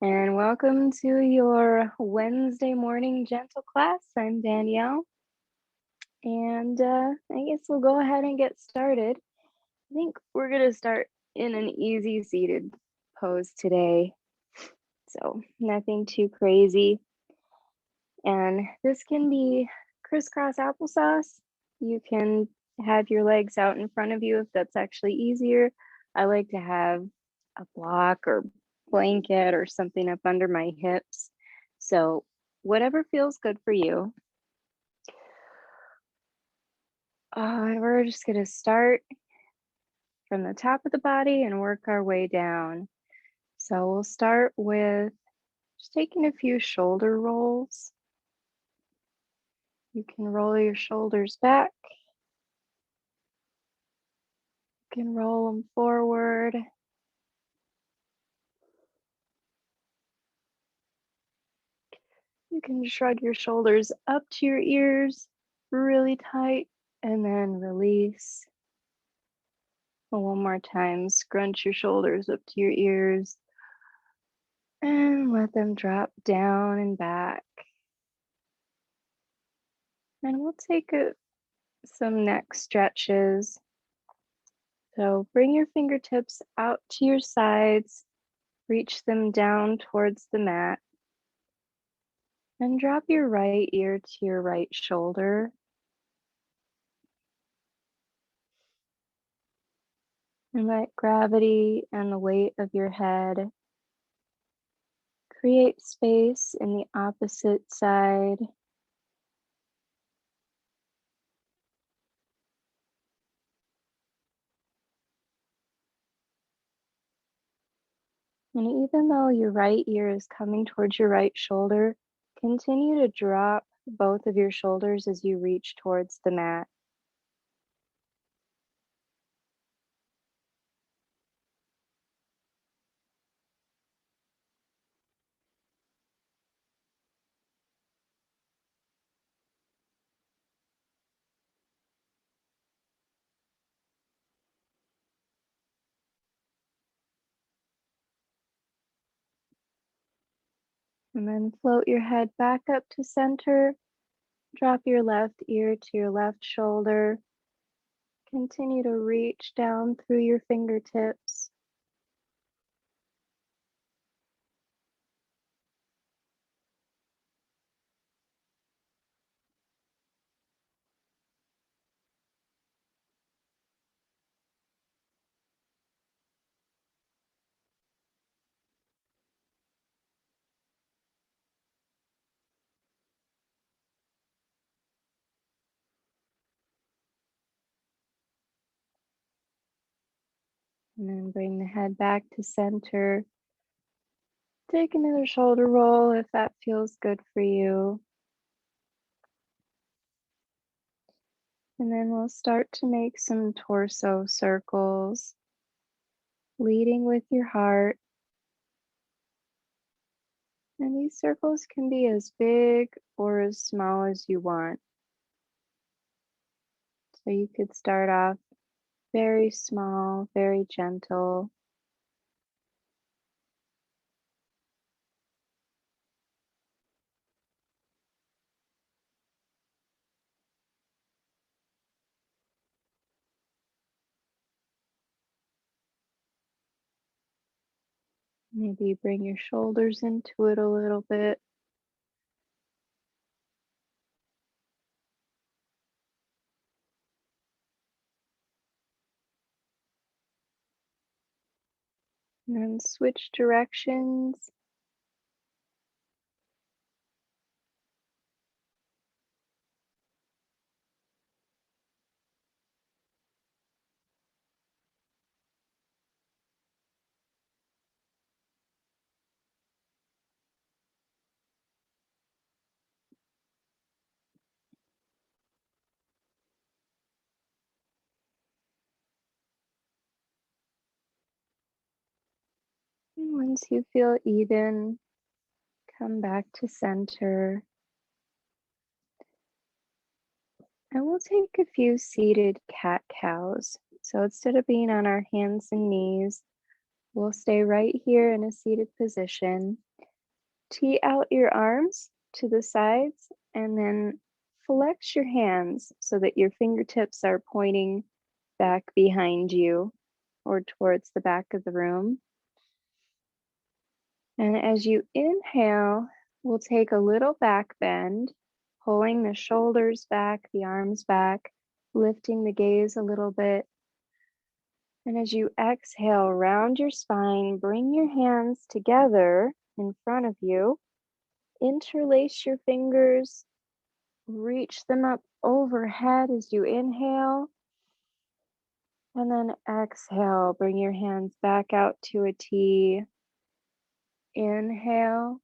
And welcome to your Wednesday morning gentle class. I'm Danielle, and I guess we'll go ahead and get started. I think we're going to start in an easy seated pose today, so nothing too crazy. And this can be crisscross applesauce. You can have your legs out in front of you if that's actually easier. I like to have a block or blanket or something up under my hips. So whatever feels good for you. We're just going to start from the top of the body and work our way down. So we'll start with just taking a few shoulder rolls. You can roll your shoulders back. You can roll them forward. You can shrug your shoulders up to your ears really tight and then release. And one more time, scrunch your shoulders up to your ears and let them drop down and back. And we'll take some neck stretches. So bring your fingertips out to your sides, reach them down towards the mat, and drop your right ear to your right shoulder. And let gravity and the weight of your head create space in the opposite side. And even though your right ear is coming towards your right shoulder, continue to drop both of your shoulders as you reach towards the mat. And then float your head back up to center. Drop your left ear to your left shoulder. Continue to reach down through your fingertips. And then bring the head back to center. Take another shoulder roll if that feels good for you. And then we'll start to make some torso circles, leading with your heart. And these circles can be as big or as small as you want. So you could start off very small, very gentle. Maybe bring your shoulders into it a little bit. And then switch directions. And once you feel even, come back to center. And we'll take a few seated cat-cows. So instead of being on our hands and knees, we'll stay right here in a seated position. Tee out your arms to the sides and then flex your hands so that your fingertips are pointing back behind you or towards the back of the room. And as you inhale, we'll take a little back bend, pulling the shoulders back, the arms back, lifting the gaze a little bit. And as you exhale, round your spine, bring your hands together in front of you, interlace your fingers, reach them up overhead as you inhale, and then exhale, bring your hands back out to a T. Inhale,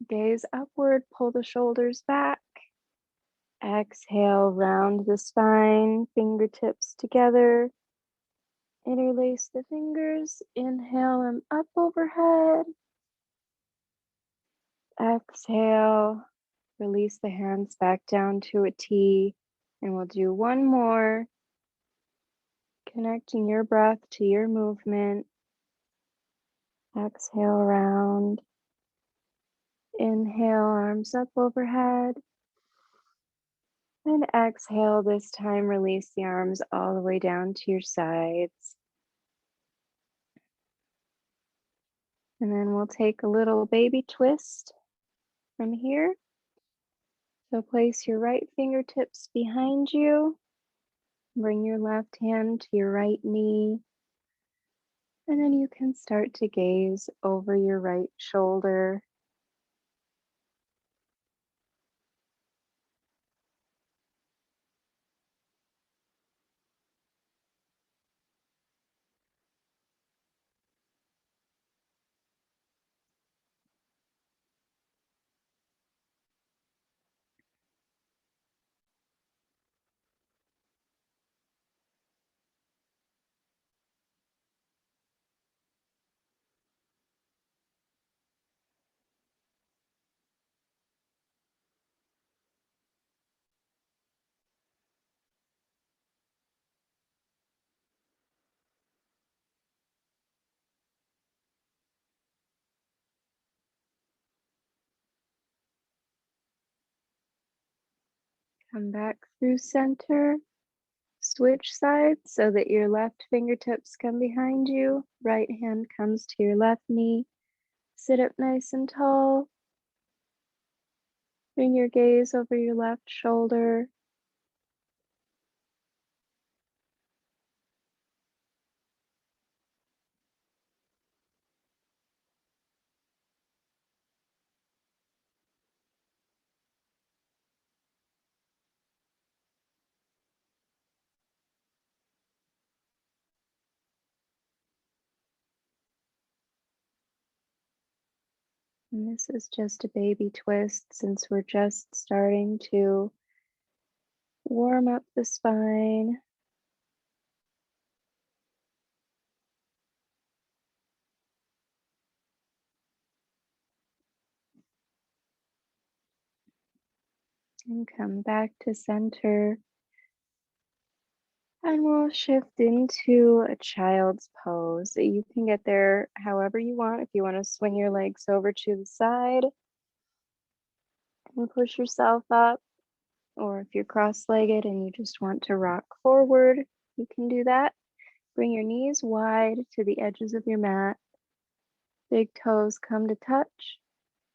gaze upward, pull the shoulders back. Exhale, round the spine, fingertips together. Interlace the fingers, inhale them up overhead. Exhale, release the hands back down to a T. And we'll do one more, connecting your breath to your movement. Exhale, round. Inhale, arms up overhead. And exhale, this time release the arms all the way down to your sides. And then we'll take a little baby twist from here. So place your right fingertips behind you. Bring your left hand to your right knee. And then you can start to gaze over your right shoulder. Come back through center. Switch sides so that your left fingertips come behind you. Right hand comes to your left knee. Sit up nice and tall. Bring your gaze over your left shoulder. And this is just a baby twist since we're just starting to warm up the spine. And come back to center. And we'll shift into a child's pose. You can get there however you want. If you want to swing your legs over to the side and push yourself up, or if you're cross-legged and you just want to rock forward, you can do that. Bring your knees wide to the edges of your mat. Big toes come to touch.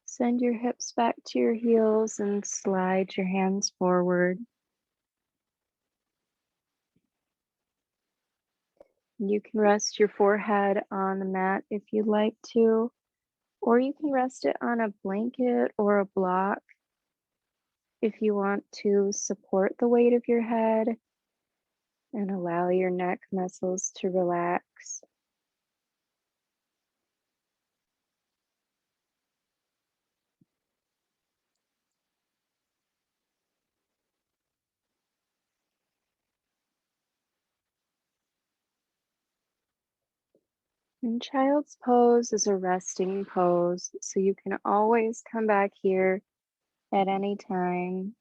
Send your hips back to your heels and slide your hands forward. You can rest your forehead on the mat if you'd like to, or you can rest it on a blanket or a block if you want to support the weight of your head and allow your neck muscles to relax. And child's pose is a resting pose, so you can always come back here at any time.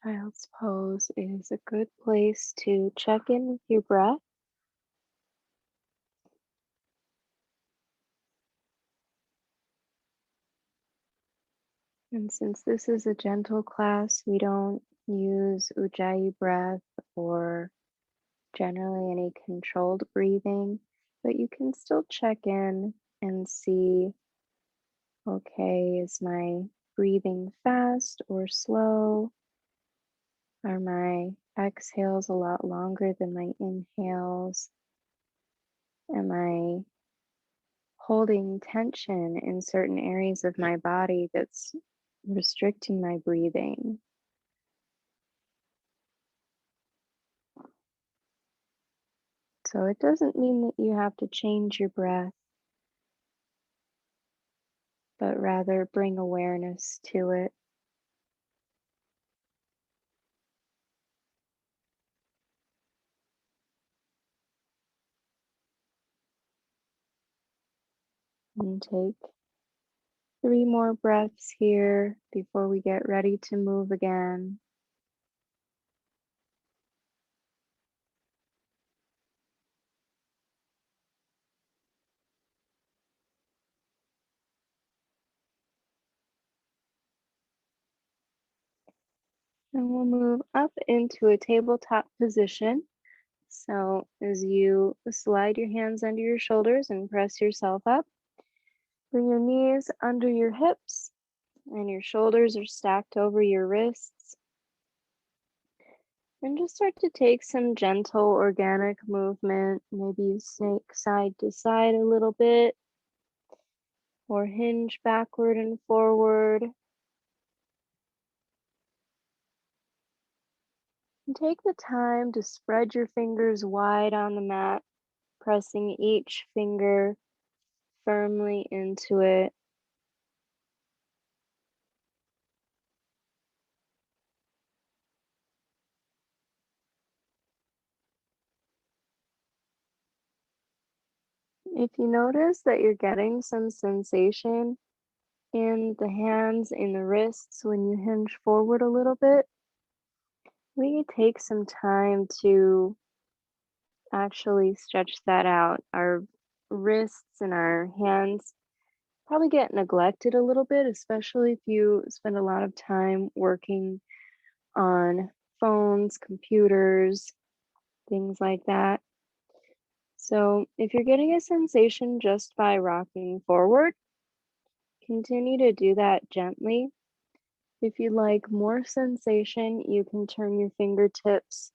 Child's pose is a good place to check in with your breath. And since this is a gentle class, we don't use Ujjayi breath or generally any controlled breathing, but you can still check in and see, okay, is my breathing fast or slow? Are my exhales a lot longer than my inhales? Am I holding tension in certain areas of my body that's restricting my breathing? So it doesn't mean that you have to change your breath, but rather bring awareness to it. And take 3 more breaths here before we get ready to move again. And we'll move up into a tabletop position. So as you slide your hands under your shoulders and press yourself up, bring your knees under your hips and your shoulders are stacked over your wrists. And just start to take some gentle organic movement. Maybe you snake side to side a little bit or hinge backward and forward. And take the time to spread your fingers wide on the mat, pressing each finger firmly into it. If you notice that you're getting some sensation in the hands, in the wrists when you hinge forward a little bit, we can take some time to actually stretch that out. Our wrists and our hands probably get neglected a little bit, especially if you spend a lot of time working on phones, computers, things like that. So, if you're getting a sensation just by rocking forward, continue to do that gently. If you'd like more sensation, you can turn your fingertips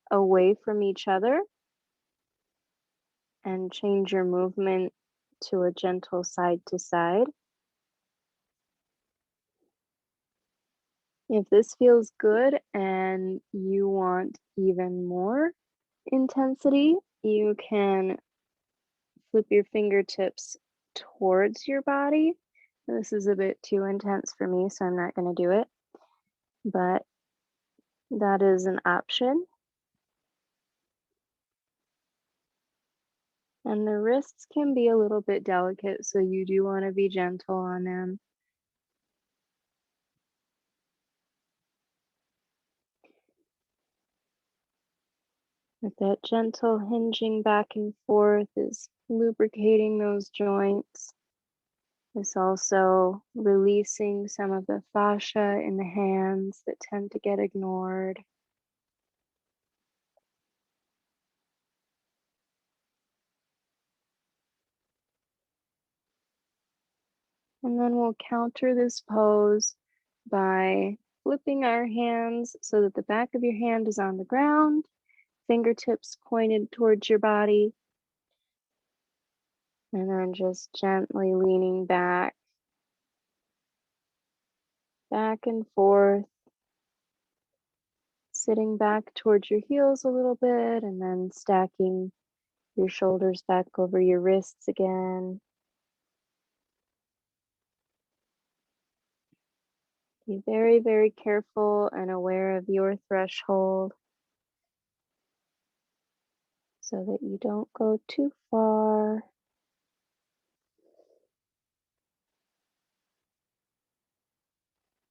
away from each other and change your movement to a gentle side to side. If this feels good and you want even more intensity, you can flip your fingertips towards your body. This is a bit too intense for me, so I'm not going to do it, but that is an option. And the wrists can be a little bit delicate, so you do want to be gentle on them. But that gentle hinging back and forth is lubricating those joints. It's also releasing some of the fascia in the hands that tend to get ignored. And then we'll counter this pose by flipping our hands so that the back of your hand is on the ground, fingertips pointed towards your body, and then just gently leaning back and forth, sitting back towards your heels a little bit, and then stacking your shoulders back over your wrists again. Be very, very careful and aware of your threshold so that you don't go too far.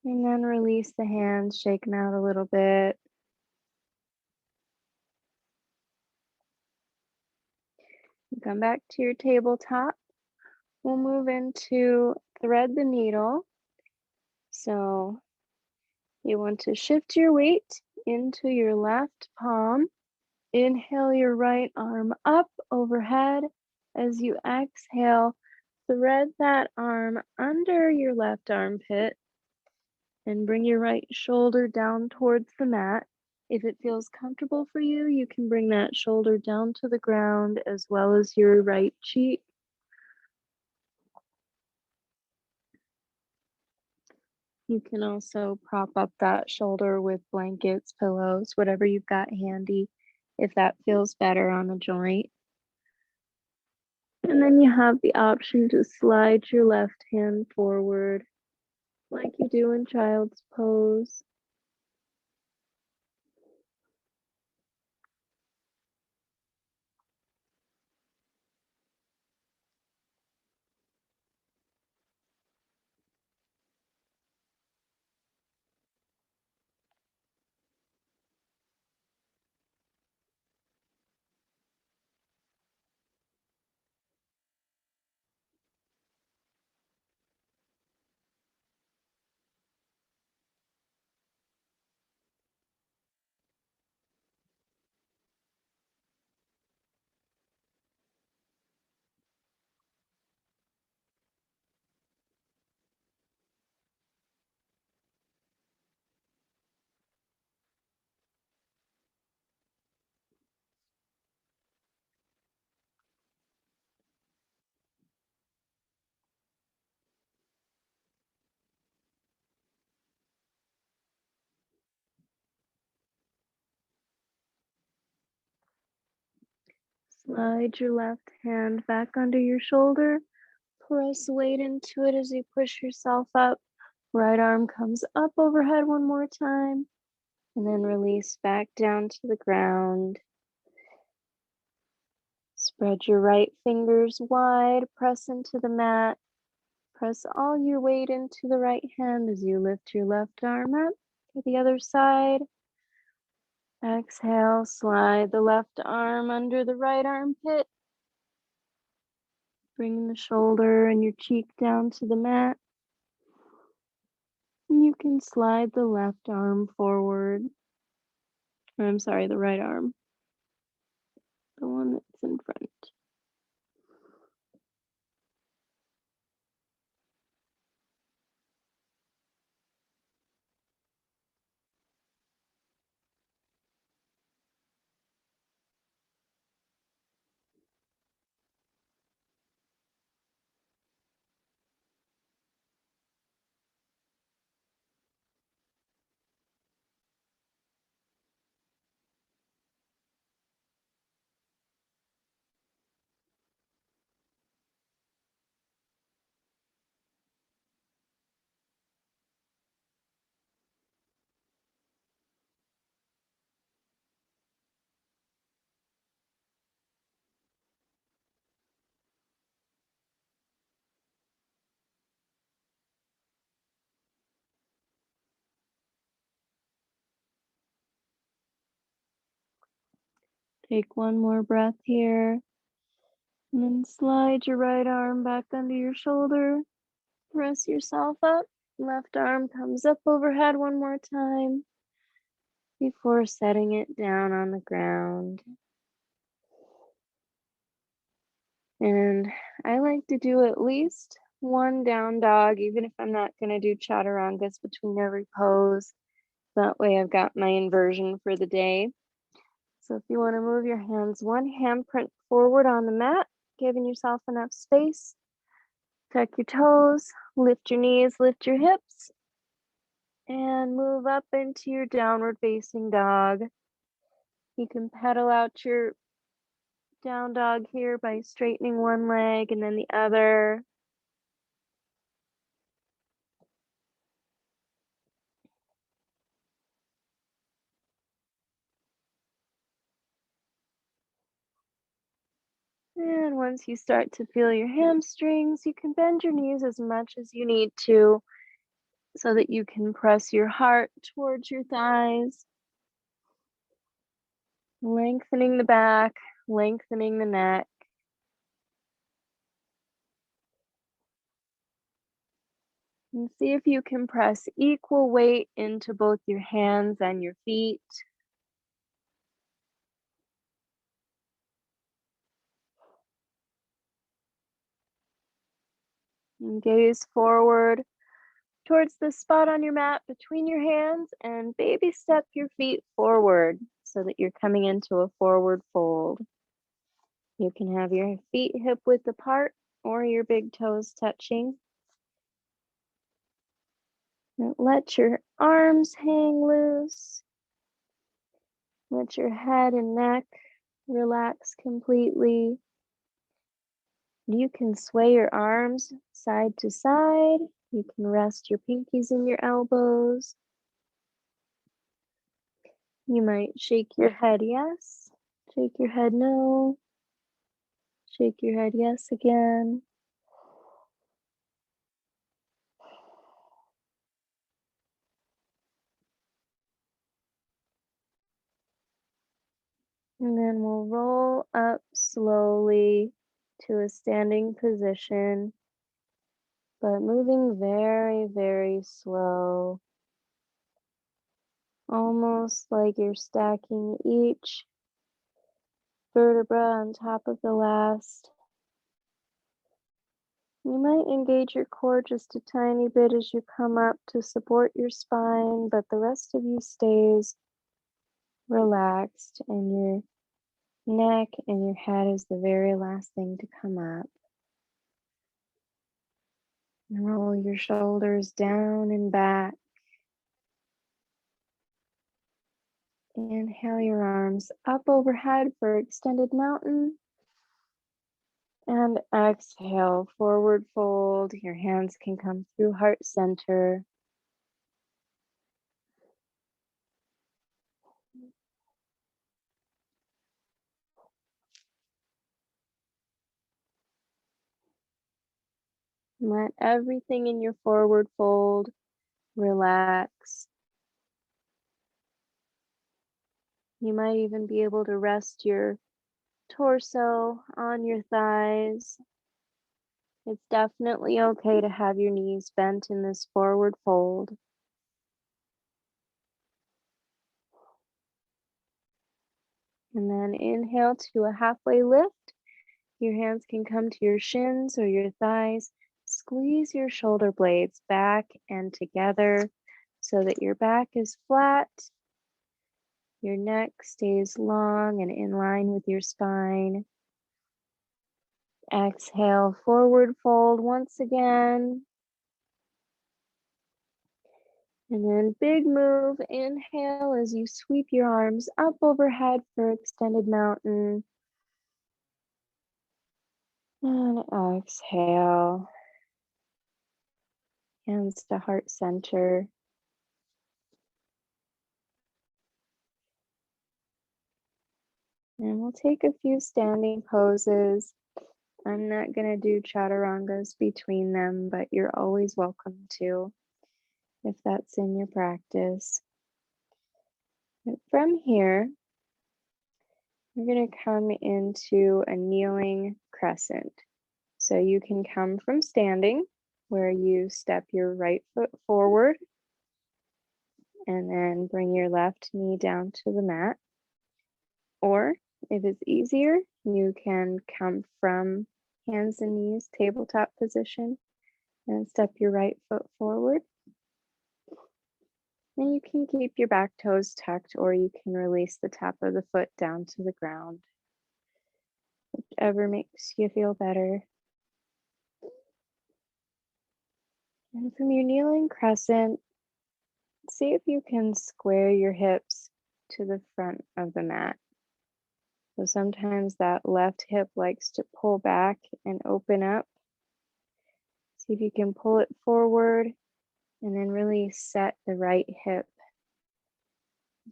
And then release the hands, shake them out a little bit. Come back to your tabletop. We'll move into thread the needle. So you want to shift your weight into your left palm. Inhale your right arm up overhead. As you exhale, thread that arm under your left armpit and bring your right shoulder down towards the mat. If it feels comfortable for you, you can bring that shoulder down to the ground as well as your right cheek. You can also prop up that shoulder with blankets, pillows, whatever you've got handy, if that feels better on the joint. And then you have the option to slide your left hand forward like you do in child's pose. Slide your left hand back under your shoulder. Press weight into it as you push yourself up. Right arm comes up overhead one more time. And then release back down to the ground. Spread your right fingers wide. Press into the mat. Press all your weight into the right hand as you lift your left arm up to the other side. Exhale, slide the left arm under the right armpit. Bring the shoulder and your cheek down to the mat. And you can slide the left arm forward. Or I'm sorry, the right arm. The one that's in front. Take one more breath here. And then slide your right arm back under your shoulder. Press yourself up. Left arm comes up overhead one more time before setting it down on the ground. And I like to do at least one down dog, even if I'm not going to do chaturangas between every pose. That way I've got my inversion for the day. So if you want to move your hands one handprint forward on the mat, giving yourself enough space. Tuck your toes, lift your knees, lift your hips, and move up into your downward facing dog. You can pedal out your down dog here by straightening one leg and then the other. And once you start to feel your hamstrings, you can bend your knees as much as you need to. so that you can press your heart towards your thighs, lengthening the back, lengthening the neck. And see if you can press equal weight into both your hands and your feet. And gaze forward towards the spot on your mat between your hands and baby step your feet forward so that you're coming into a forward fold. You can have your feet hip width apart or your big toes touching. And let your arms hang loose. Let your head and neck relax completely. You can sway your arms side to side. You can rest your pinkies in your elbows. You might shake your head yes, shake your head no, shake your head yes again. And then we'll roll up slowly to a standing position, but moving very, very slow. Almost like you're stacking each vertebra on top of the last. You might engage your core just a tiny bit as you come up to support your spine, but the rest of you stays relaxed, and your neck and your head is the very last thing to come up. And roll your shoulders down and back. Inhale your arms up overhead for extended mountain. And exhale, forward fold. Your hands can come through heart center. Let everything in your forward fold relax. You might even be able to rest your torso on your thighs. It's definitely okay to have your knees bent in this forward fold. And then inhale to a halfway lift. Your hands can come to your shins or your thighs. Squeeze your shoulder blades back and together so that your back is flat. Your neck stays long and in line with your spine. Exhale, forward fold once again. And then big move, inhale as you sweep your arms up overhead for extended mountain. And exhale, hands to heart center. And we'll take a few standing poses. I'm not gonna do chaturangas between them, but you're always welcome to if that's in your practice. But from here, we're gonna come into a kneeling crescent. So you can come from standing, where you step your right foot forward and then bring your left knee down to the mat. Or if it's easier, you can come from hands and knees, tabletop position, and step your right foot forward. And you can keep your back toes tucked, or you can release the top of the foot down to the ground. Whichever makes you feel better. And from your kneeling crescent, see if you can square your hips to the front of the mat. So sometimes that left hip likes to pull back and open up. See if you can pull it forward and then really set the right hip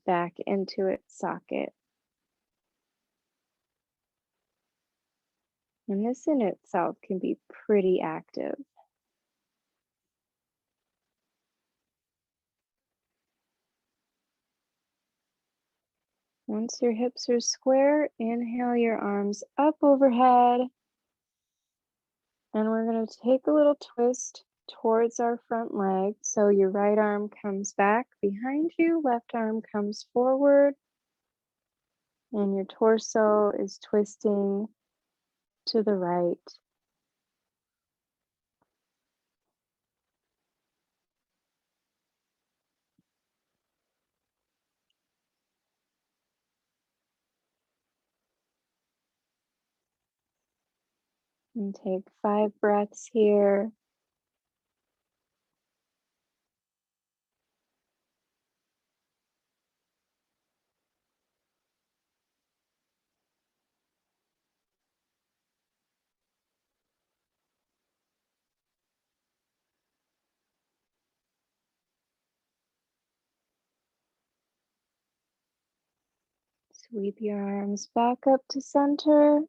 back into its socket. And this in itself can be pretty active. Once your hips are square, inhale your arms up overhead. And we're going to take a little twist towards our front leg. So your right arm comes back behind you, left arm comes forward, and your torso is twisting to the right. And take 5 breaths here. Sweep your arms back up to center.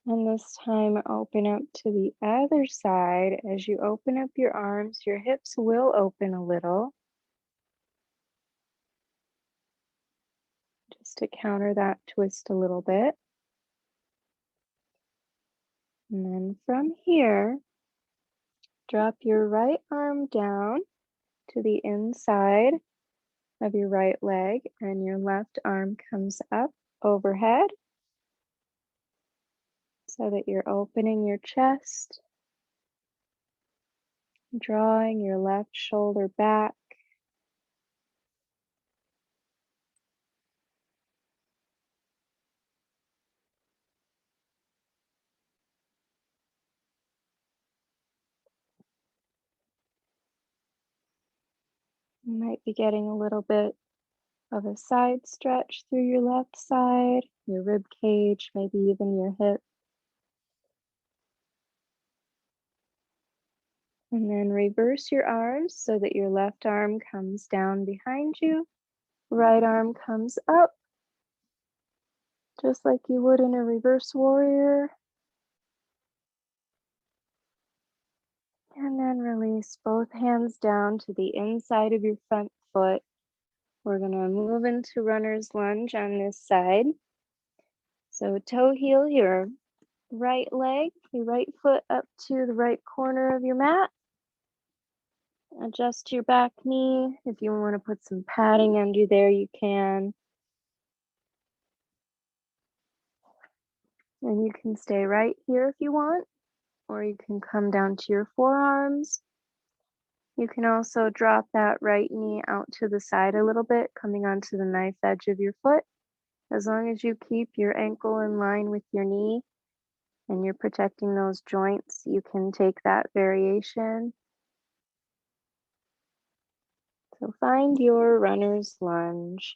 And this time, open up to the other side. As you open up your arms, your hips will open a little, just to counter that twist a little bit. And then from here, drop your right arm down to the inside of your right leg, and your left arm comes up overhead so that you're opening your chest, drawing your left shoulder back. You might be getting a little bit of a side stretch through your left side, your rib cage, maybe even your hip. And then reverse your arms so that your left arm comes down behind you, right arm comes up, just like you would in a reverse warrior. And then release both hands down to the inside of your front foot. We're going to move into runner's lunge on this side. So toe heel your right leg, your right foot up to the right corner of your mat. Adjust your back knee. If you want to put some padding under there, you can. And you can stay right here if you want, or you can come down to your forearms. You can also drop that right knee out to the side a little bit, coming onto the knife edge of your foot. As long as you keep your ankle in line with your knee and you're protecting those joints, you can take that variation. So find your runner's lunge.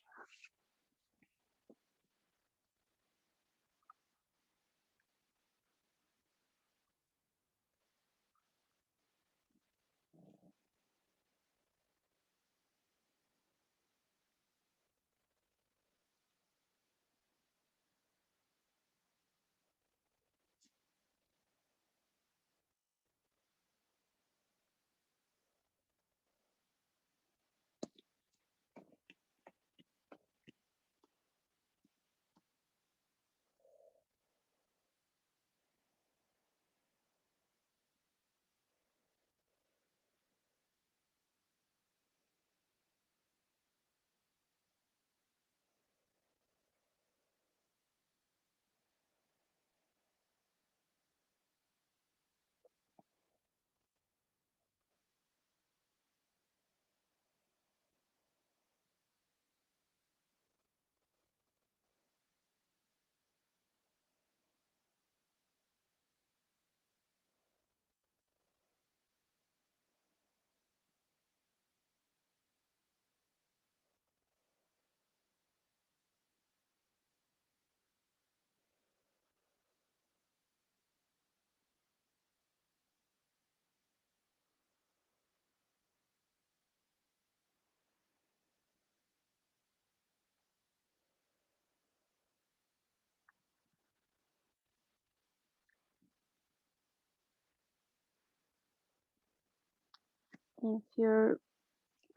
If you're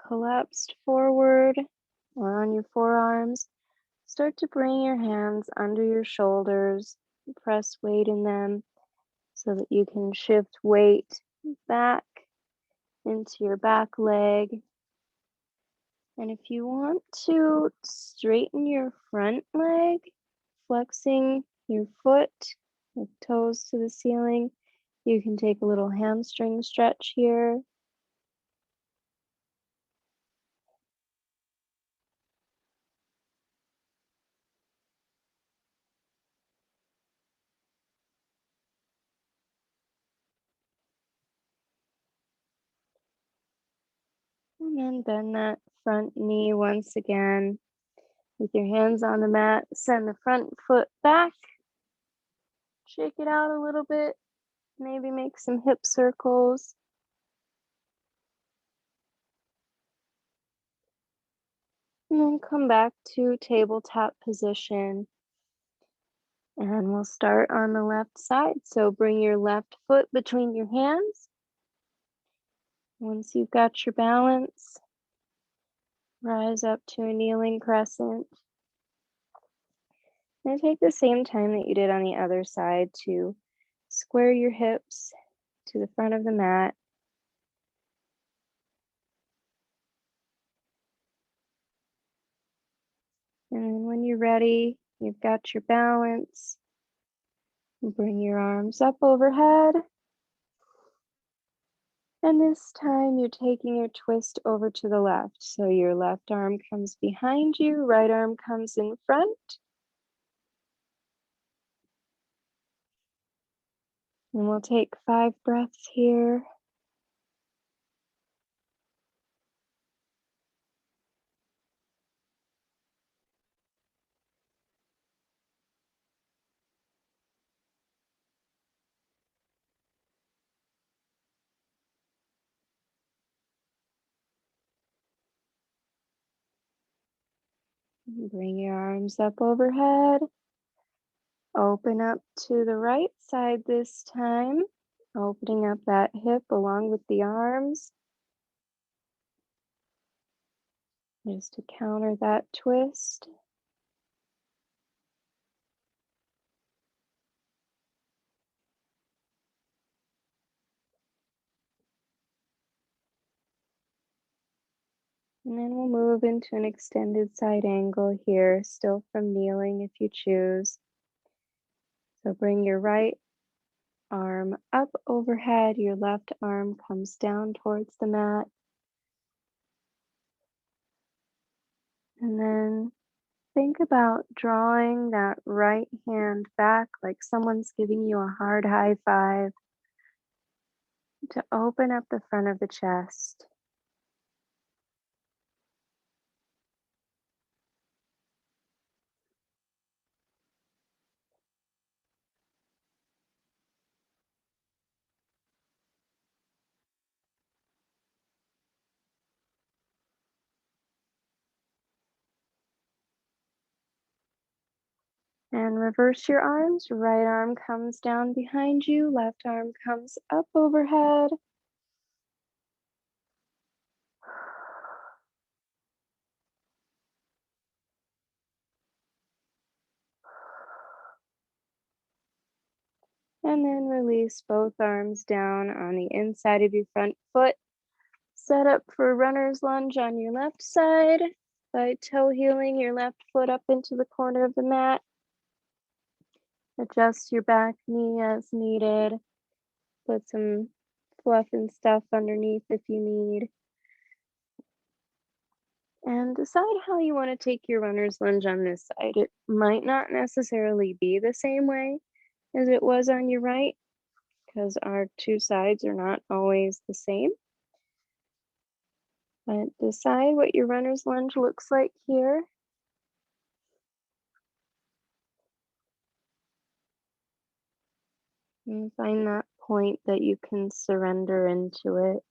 collapsed forward or on your forearms, start to bring your hands under your shoulders, press weight in them so that you can shift weight back into your back leg. And if you want to straighten your front leg, flexing your foot with toes to the ceiling, you can take a little hamstring stretch here. And then bend that front knee once again. With your hands on the mat, send the front foot back, shake it out a little bit, maybe make some hip circles. And then come back to tabletop position. And we'll start on the left side. So bring your left foot between your hands. Once you've got your balance, rise up to a kneeling crescent. And take the same time that you did on the other side to square your hips to the front of the mat. And then when you're ready, you've got your balance. Bring your arms up overhead. And this time you're taking your twist over to the left. So your left arm comes behind you, right arm comes in front. And we'll take 5 breaths here. Bring your arms up overhead. Open up to the right side this time, opening up that hip along with the arms, just to counter that twist. And then we'll move into an extended side angle here, still from kneeling if you choose. So bring your right arm up overhead, your left arm comes down towards the mat. And then think about drawing that right hand back like someone's giving you a hard high five to open up the front of the chest. And reverse your arms. Right arm comes down behind you, left arm comes up overhead. And then release both arms down on the inside of your front foot. Set up for runner's lunge on your left side by toe heeling your left foot up into the corner of the mat. Adjust your back knee as needed. Put some fluff and stuff underneath if you need. And decide how you want to take your runner's lunge on this side. It might not necessarily be the same way as it was on your right, because our two sides are not always the same. But decide what your runner's lunge looks like here. And find that point that you can surrender into it.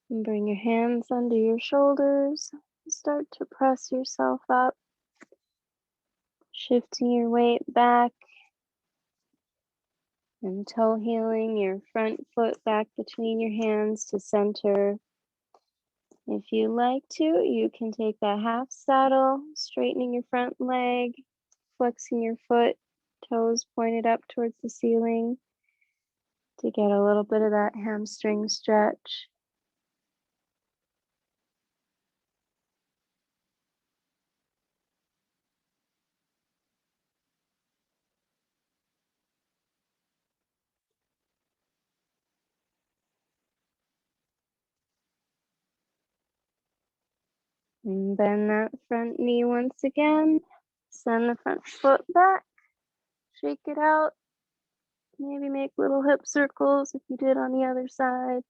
And bring your hands under your shoulders. Start to press yourself up, shifting your weight back and toe heeling your front foot back between your hands to center. If you like to, you can take that half saddle, straightening your front leg, flexing your foot, toes pointed up towards the ceiling to get a little bit of that hamstring stretch. And bend that front knee once again. Send the front foot back. Shake it out. Maybe make little hip circles if you did on the other side.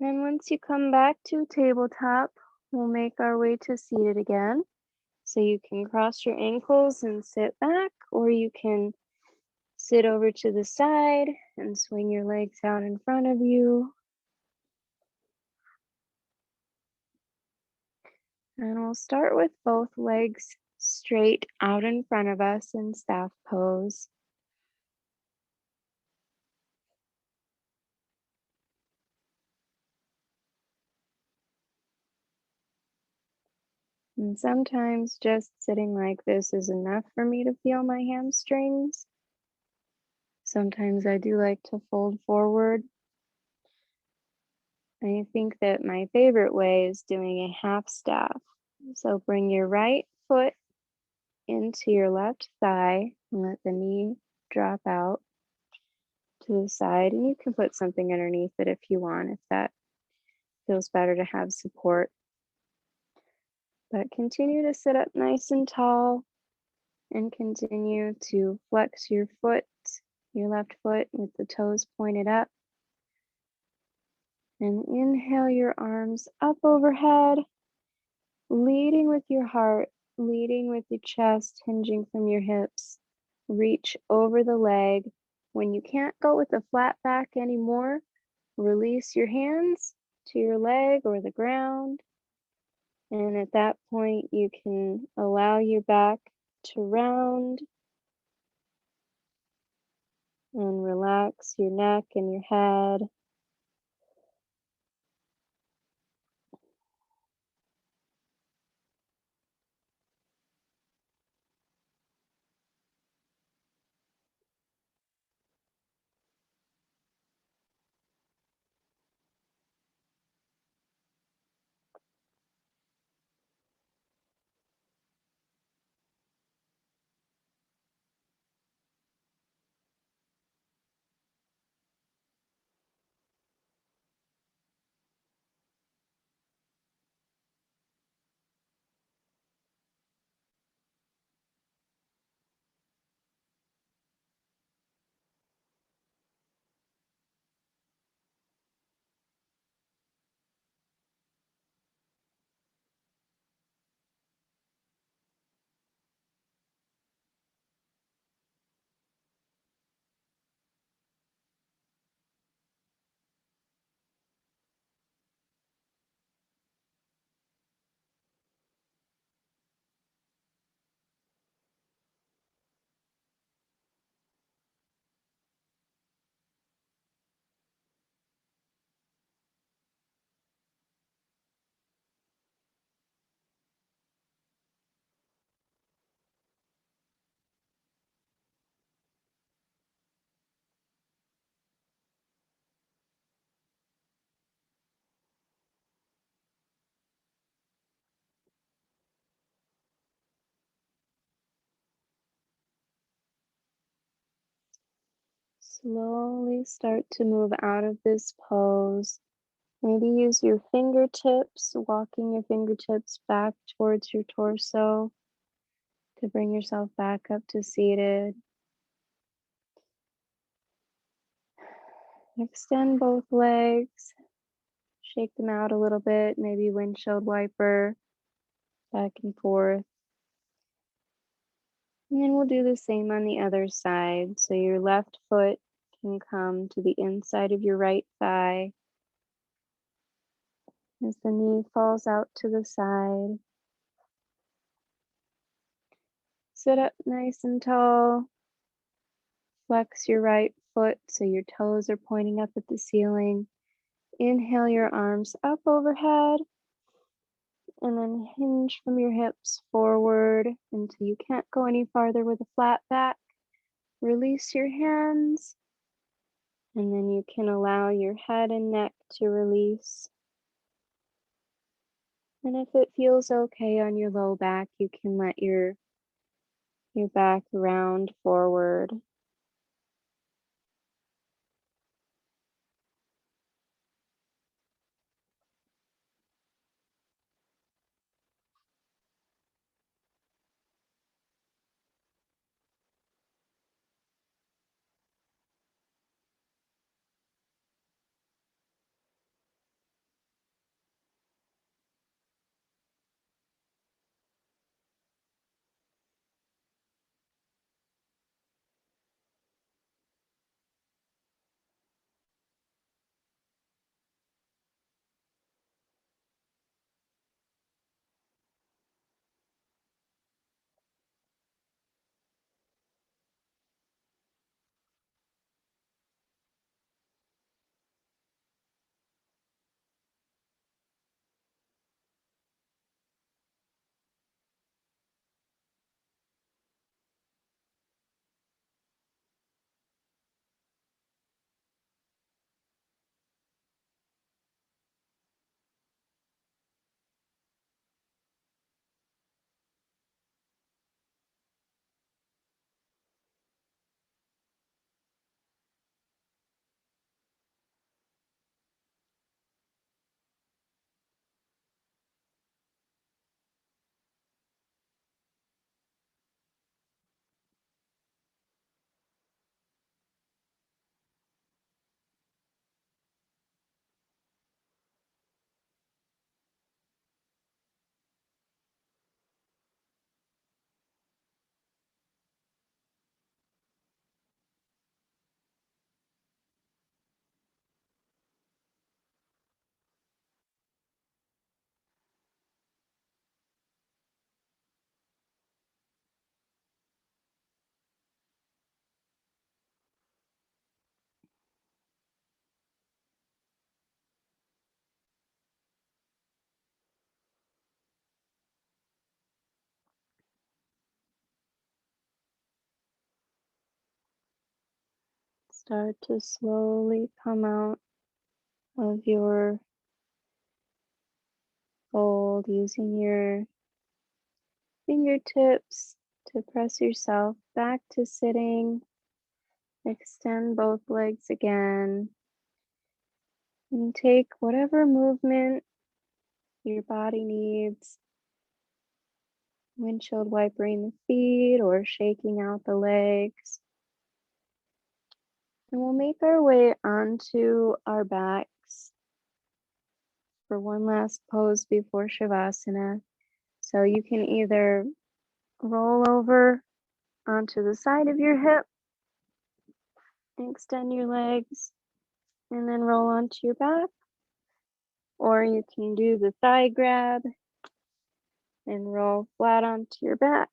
And once you come back to tabletop, we'll make our way to seated again. So you can cross your ankles and sit back, or you can sit over to the side and swing your legs out in front of you. And we'll start with both legs straight out in front of us in staff pose. And sometimes just sitting like this is enough for me to feel my hamstrings. Sometimes I do like to fold forward. I think that my favorite way is doing a half staff. So bring your right foot into your left thigh and let the knee drop out to the side. And you can put something underneath it if you want, if that feels better to have support. But continue to sit up nice and tall and continue to flex your foot, your left foot with the toes pointed up. And inhale your arms up overhead, leading with your heart, leading with your chest, hinging from your hips. Reach over the leg. When you can't go with the flat back anymore, release your hands to your leg or the ground. And at that point, you can allow your back to round and relax your neck and your head. Slowly start to move out of this pose. Maybe use your fingertips, walking your fingertips back towards your torso to bring yourself back up to seated. Extend both legs, shake them out a little bit, maybe windshield wiper, back and forth. And then we'll do the same on the other side. So your left foot can come to the inside of your right thigh as the knee falls out to the side. Sit up nice and tall. Flex your right foot so your toes are pointing up at the ceiling. Inhale your arms up overhead and then hinge from your hips forward until you can't go any farther with a flat back. Release your hands and then you can allow your head and neck to release. And if it feels okay on your low back, you can let your back round forward. Start to slowly come out of your fold using your fingertips to press yourself back to sitting. Extend both legs again and take whatever movement your body needs. Windshield wipering the feet or shaking out the legs. And we'll make our way onto our backs for one last pose before Shavasana. So you can either roll over onto the side of your hip, extend your legs, and then roll onto your back. Or you can do the thigh grab and roll flat onto your back.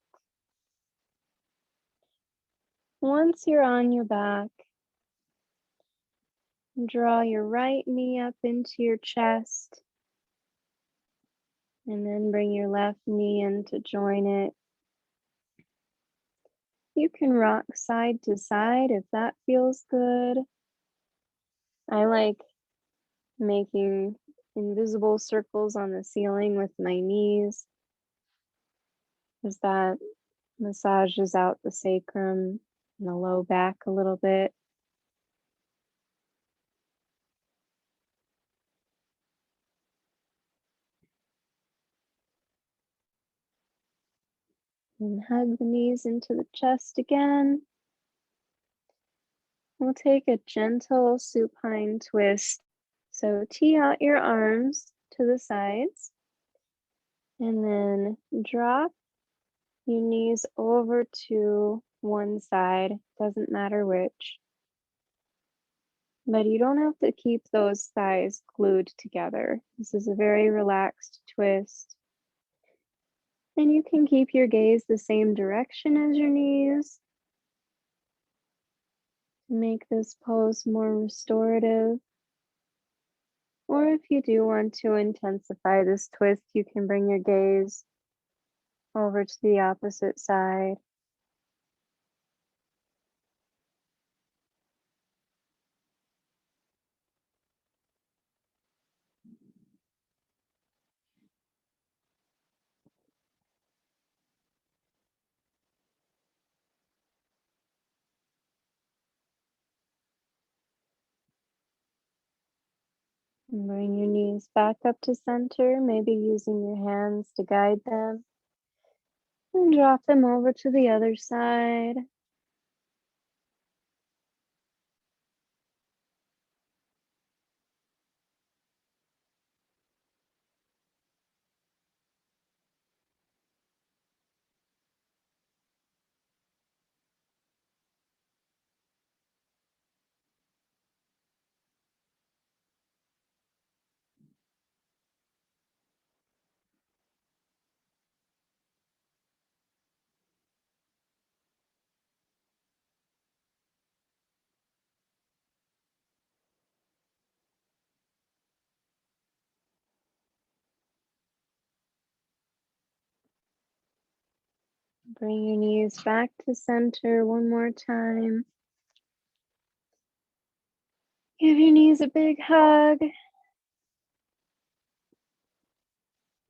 Once you're on your back, draw your right knee up into your chest and then bring your left knee in to join it. You can rock side to side if that feels good. I like making invisible circles on the ceiling with my knees as that massages out the sacrum and the low back a little bit. And hug the knees into the chest again. We'll take a gentle supine twist. So tee out your arms to the sides and then drop your knees over to one side, doesn't matter which. But you don't have to keep those thighs glued together. This is a very relaxed twist. And you can keep your gaze the same direction as your knees to make this pose more restorative. Or if you do want to intensify this twist, you can bring your gaze over to the opposite side. And bring your knees back up to center, maybe using your hands to guide them. And drop them over to the other side. Bring your knees back to center one more time. Give your knees a big hug.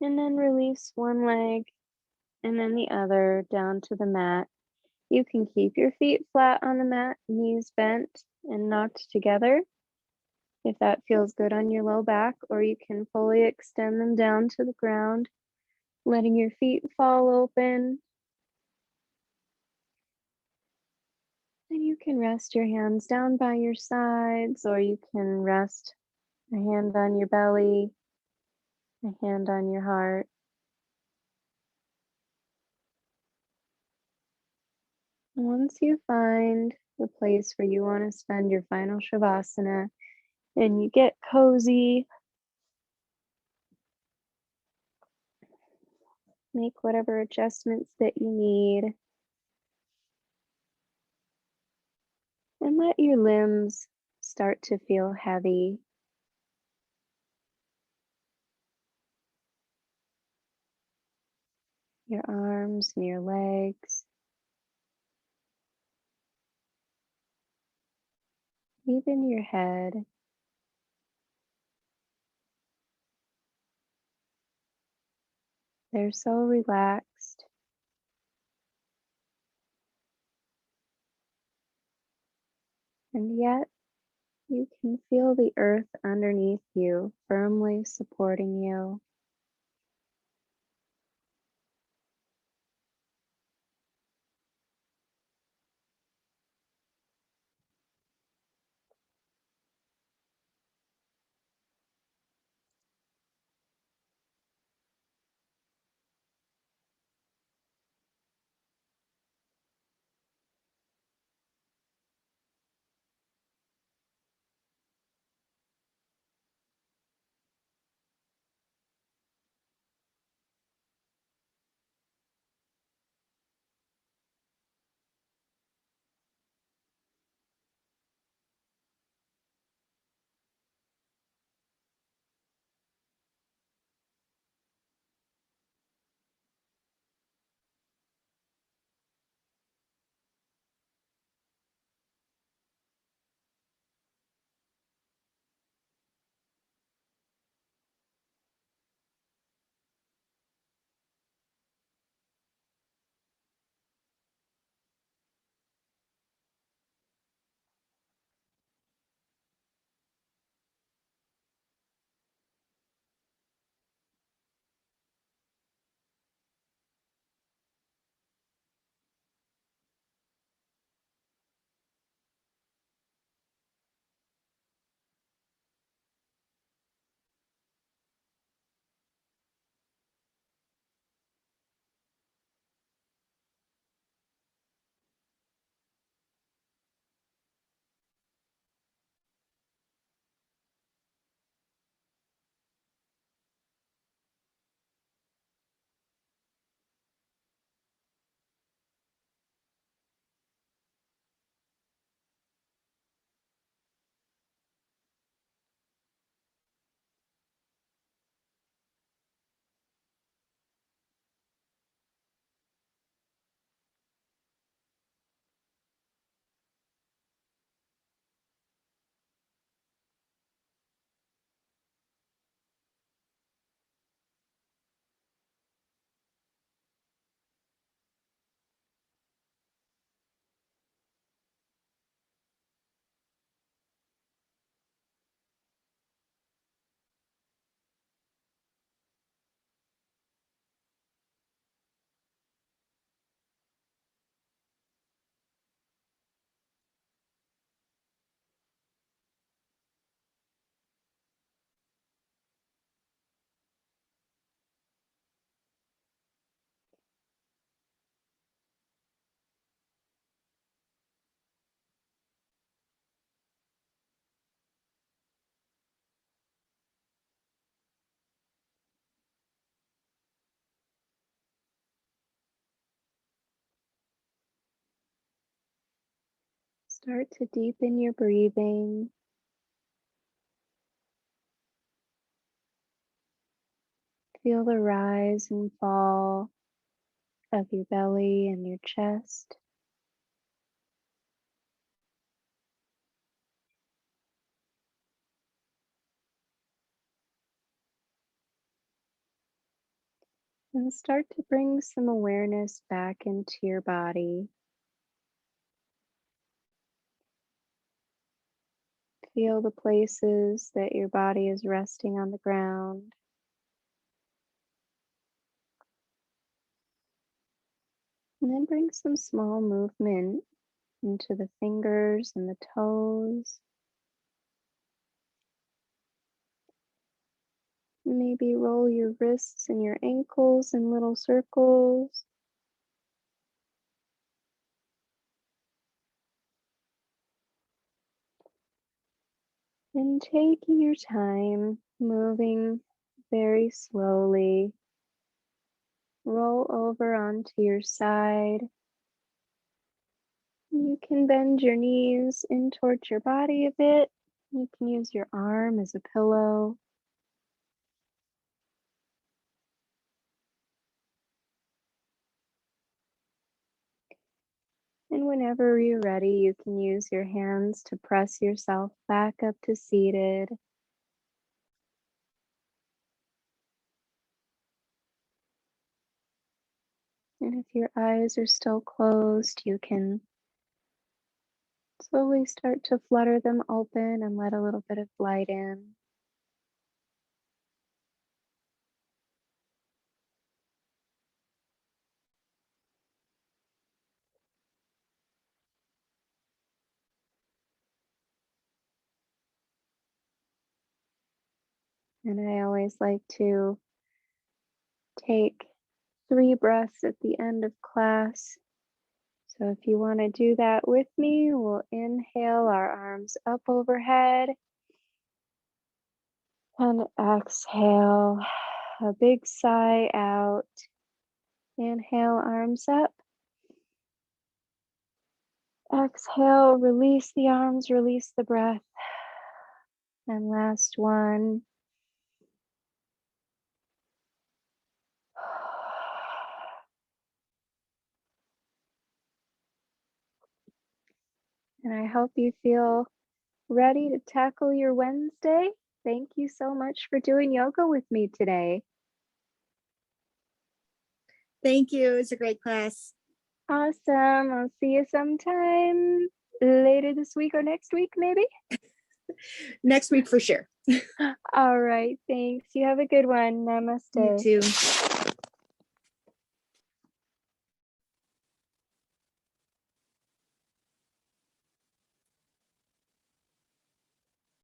And then release one leg and then the other down to the mat. You can keep your feet flat on the mat, knees bent and knocked together if that feels good on your low back, or you can fully extend them down to the ground, letting your feet fall open. And you can rest your hands down by your sides, or you can rest a hand on your belly, a hand on your heart. Once you find the place where you want to spend your final Shavasana and you get cozy, make whatever adjustments that you need, and let your limbs start to feel heavy. Your arms and your legs, even your head. They're so relaxed. And yet you can feel the earth underneath you firmly supporting you. Start to deepen your breathing. Feel the rise and fall of your belly and your chest. And start to bring some awareness back into your body. Feel the places that your body is resting on the ground. And then bring some small movement into the fingers and the toes. Maybe roll your wrists and your ankles in little circles. And taking your time, moving very slowly, roll over onto your side. You can bend your knees in towards your body a bit. You can use your arm as a pillow. And whenever you're ready, you can use your hands to press yourself back up to seated. And if your eyes are still closed, you can slowly start to flutter them open and let a little bit of light in. And I always like to take 3 breaths at the end of class. So if you want to do that with me, we'll inhale our arms up overhead and exhale a big sigh out. Inhale, arms up. Exhale, release the arms, release the breath. And last one. And I hope you feel ready to tackle your Wednesday. Thank you so much for doing yoga with me today. Thank you. It's a great class. Awesome. I'll see you sometime later this week or next week, maybe. Next week for sure. All right. Thanks. You have a good one. Namaste. You too.